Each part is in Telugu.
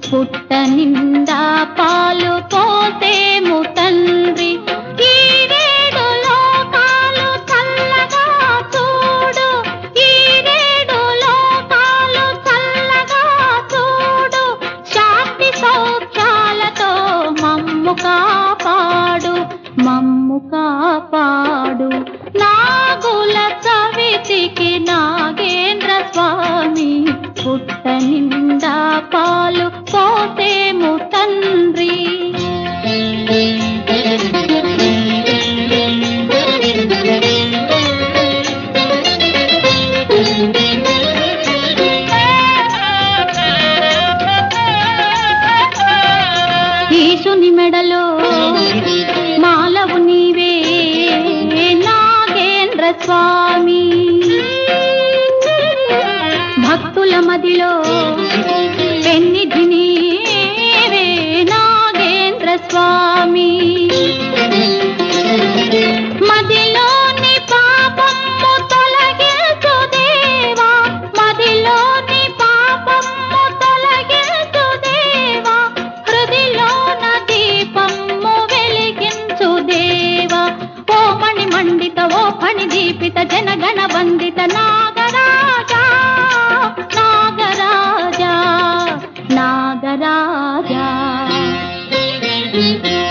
పుట్ట నిండా పాలు పోసేము తండ్రి. ఈరేడు లోకాలు చల్లగా చూడు, ఈరేడు లోకాలు చల్లగా చూడు, శాంతి సౌఖ్యాలతో మమ్ము కాపాడు, మమ్ము కాపాడు. నాగుల చవితికి నాగేంద్ర స్వామి పుట్ట నిండా పాలు పోసేము తండ్రి. ఈశుని మెడలో మాలవు నీవే నాగేంద్ర స్వామి, భక్తుల మదిలో పెన్నిధి నీవే నాగేంద్ర స్వామి. మదిలోని పాపము తొలగించు దేవా, మదిలోని పాపము తొలగించు దేవా, హృదిలోన దీపము వెలిగించు దేవా. ఓ మణి మండిత ఓ ఫణి దీపిత జనగణ వందిత నాగరాజా, నాగరాజా, నాగరాజా.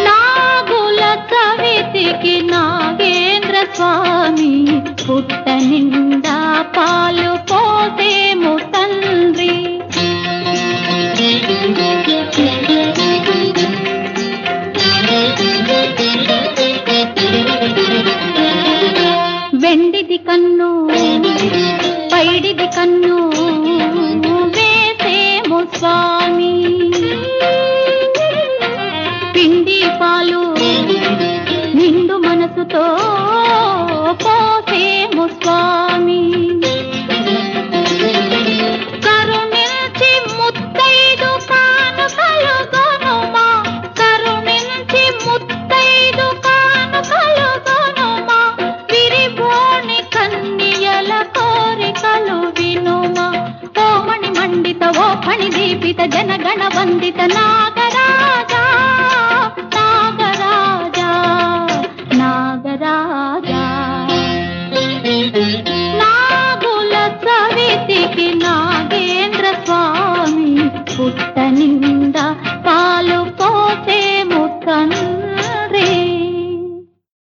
నాగుల చవితికి నాగేంద్ర స్వామి పుట్ట నిండా పాలు పోసేము తండ్రి. వెండిది కన్ను పైడిది కన్ను వేసేము స్వామి, పిండి పాలు నిండు మనసుతో పోసేము స్వామి. కరుణించి ముత్తైదు కానుకలు గొనుమా, కరుణించి ముత్తైదు కానుకలు గొనుమా, విరిబోని కన్నియల కోరికలు వినుమా. ఓ మణి మండిత ఓ ఫణి దీపిత జనగణ వందిత నాగరాజా, నాగరాజా, నాగరాజా. నాగుల చవితికి నాగేంద్ర స్వామి పుట్ట నిండా పాలు పోసేము తండ్రి.